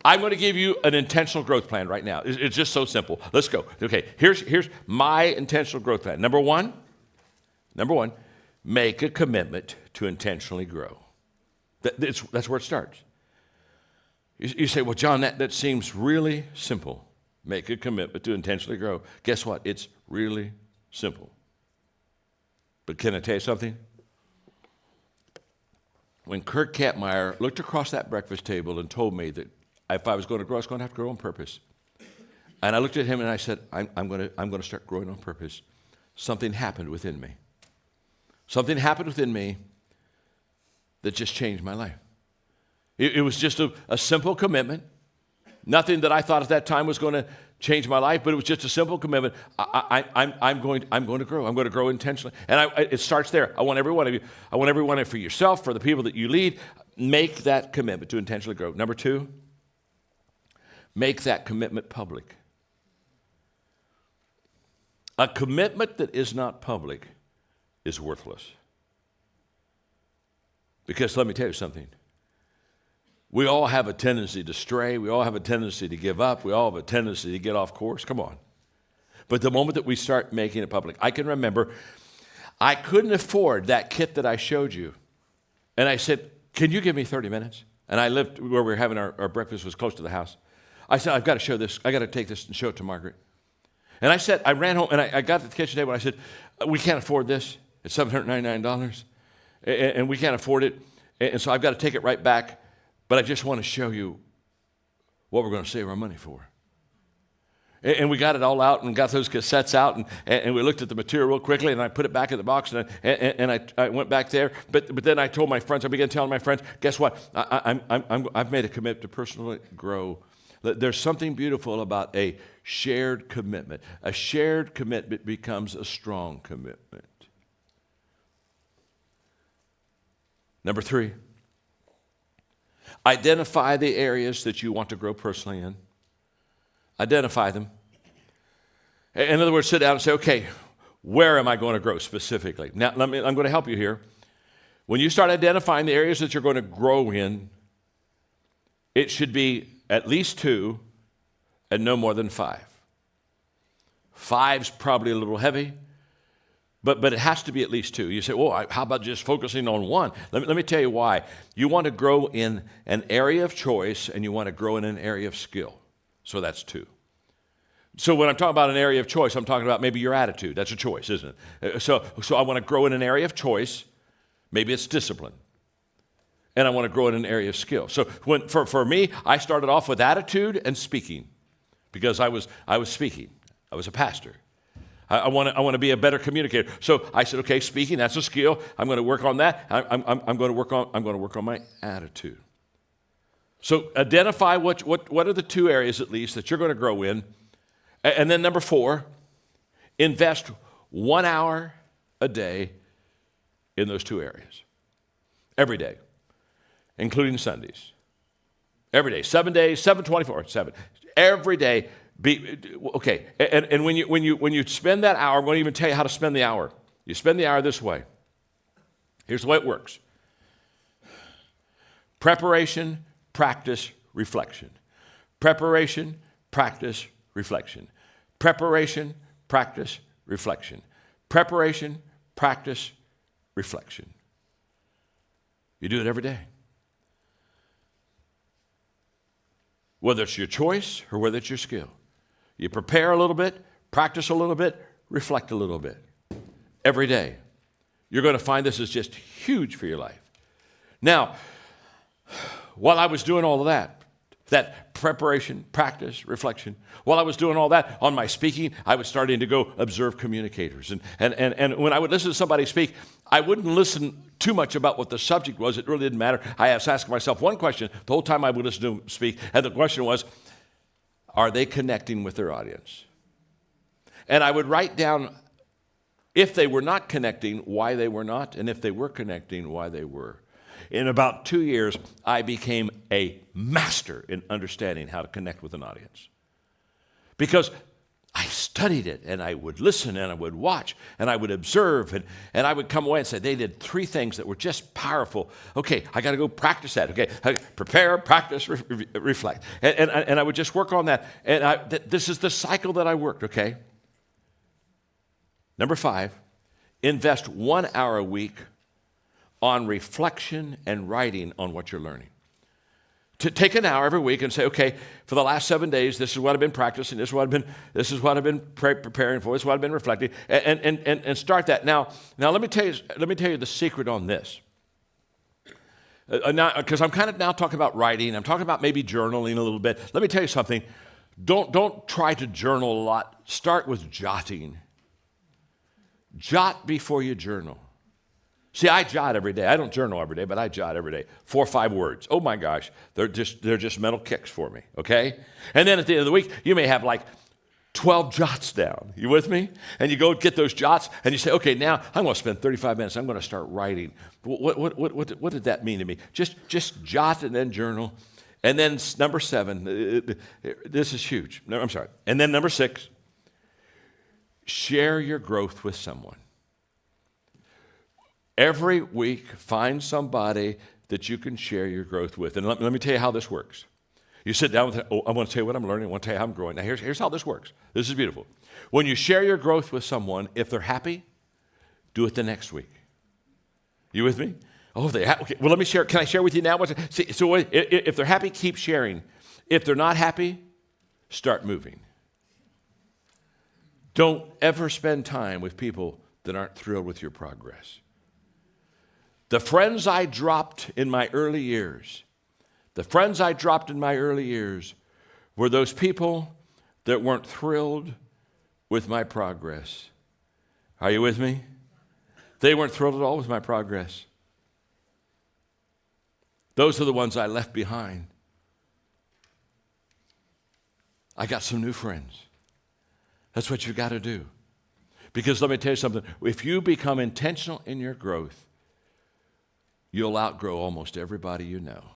I'm going to give you an intentional growth plan right now. It's just so simple. Let's go. Okay, here's my intentional growth plan. Number one, make a commitment to intentionally grow. That's where it starts. You say, well, John, that seems really simple. Make a commitment to intentionally grow. Guess what? It's really simple. But can I tell you something? When Kurt Kampmeyer looked across that breakfast table and told me that if I was going to grow, I was going to have to grow on purpose. And I looked at him and I said, I'm going to start growing on purpose. Something happened within me. Something happened within me that just changed my life. It was just a simple commitment. Nothing that I thought at that time was going to change my life, but it was just a simple commitment. I'm going to grow. I'm going to grow intentionally. And it starts there. I want every one of you. I want every one of you, for yourself, for the people that you lead, make that commitment to intentionally grow. Number two, make that commitment public. A commitment that is not public is worthless. Because let me tell you something. We all have a tendency to stray. We all have a tendency to give up. We all have a tendency to get off course. Come on. But the moment that we start making it public, I can remember I couldn't afford that kit that I showed you. And I said, can you give me 30 minutes? And I lived where we were having our breakfast was close to the house. I said, I've got to show this. I got to take this and show it to Margaret. And I said, I ran home and I got to the kitchen table and I said, we can't afford this. It's $799 and we can't afford it. And so I've got to take it right back. But I just want to show you what we're going to save our money for. And we got it all out and got those cassettes out, and we looked at the material real quickly, and I put it back in the box, and I went back there. But then I told my friends, I began telling my friends, guess what? I've made a commitment to personally grow. There's something beautiful about a shared commitment. A shared commitment becomes a strong commitment. Number three. Identify the areas that you want to grow personally in. Identify them. In other words, sit down and say, okay, where am I going to grow specifically? Now, I'm going to help you here. When you start identifying the areas that you're going to grow in, it should be at least 2 and no more than 5. 5's probably a little heavy. But it has to be at least 2. You say, well, how about just focusing on 1? Let me tell you why. You want to grow in an area of choice, and you want to grow in an area of skill. So that's 2. So when I'm talking about an area of choice, I'm talking about maybe your attitude. That's a choice, isn't it? So I want to grow in an area of choice. Maybe it's discipline. And I want to grow in an area of skill. So for me, I started off with attitude and speaking because I was speaking. I was a pastor. I want to be a better communicator. So I said, okay, speaking, that's a skill. I'm going to work on that. I'm going to work on my attitude. So identify what are the 2 areas at least that you're going to grow in. And then number 4, invest 1 hour a day in those 2 areas. Every day, including Sundays. Every day, 7 days, 7/24, 7. Every day. Okay, and when you spend that hour, I'm going to even tell you how to spend the hour. You spend the hour this way. Here's the way it works. Preparation, practice, reflection. Preparation, practice, reflection. Preparation, practice, reflection. Preparation, practice, reflection. You do it every day. Whether it's your choice or whether it's your skill. You prepare a little bit, practice a little bit, reflect a little bit. Every day. You're going to find this is just huge for your life. Now, while I was doing all of that preparation, practice, reflection, while I was doing all that on my speaking, I was starting to go observe communicators. And when I would listen to somebody speak, I wouldn't listen too much about what the subject was. It really didn't matter. I was asking myself one question the whole time I would listen to them speak, and the question was, are they connecting with their audience? And I would write down, if they were not connecting, why they were not, and if they were connecting, why they were. In about 2 years, I became a master in understanding how to connect with an audience. Because I studied it, and I would listen, and I would watch, and I would observe, and I would come away and say, they did 3 things that were just powerful. Okay, I got to go practice that. Okay, prepare, practice, reflect. And I would just work on that. And this is the cycle that I worked, okay? Number 5, invest 1 hour a week on reflection and writing on what you're learning. To take an hour every week and say, okay, for the last 7 days, this is what I've been practicing, this is what I've been preparing for, this is what I've been reflecting, and start that. Now let me tell you the secret on this. Because I'm kind of now talking about writing, I'm talking about maybe journaling a little bit. Let me tell you something. Don't try to journal a lot. Start with jotting. Jot before you journal. See, I jot every day. I don't journal every day, but I jot every day. 4 or 5 words. Oh my gosh, they're just mental kicks for me, okay? And then at the end of the week, you may have like 12 jots down. You with me? And you go get those jots, and you say, okay, now I'm going to spend 35 minutes. I'm going to start writing. What did that mean to me? Just jot and then journal. And then number 7, this is huge. No, I'm sorry. And then number 6, share your growth with someone. Every week, find somebody that you can share your growth with. And let me tell you how this works. You sit down with, I want to tell you what I'm learning. I want to tell you how I'm growing. Now, here's how this works. This is beautiful. When you share your growth with someone, if they're happy, do it the next week. You with me? Oh, they okay. Well, let me share. Can I share with you now? See, so if they're happy, keep sharing. If they're not happy, start moving. Don't ever spend time with people that aren't thrilled with your progress. The friends I dropped in my early years, were those people that weren't thrilled with my progress. Are you with me? They weren't thrilled at all with my progress. Those are the ones I left behind. I got some new friends. That's what you got to do. Because let me tell you something. If you become intentional in your growth, you'll outgrow almost everybody you know.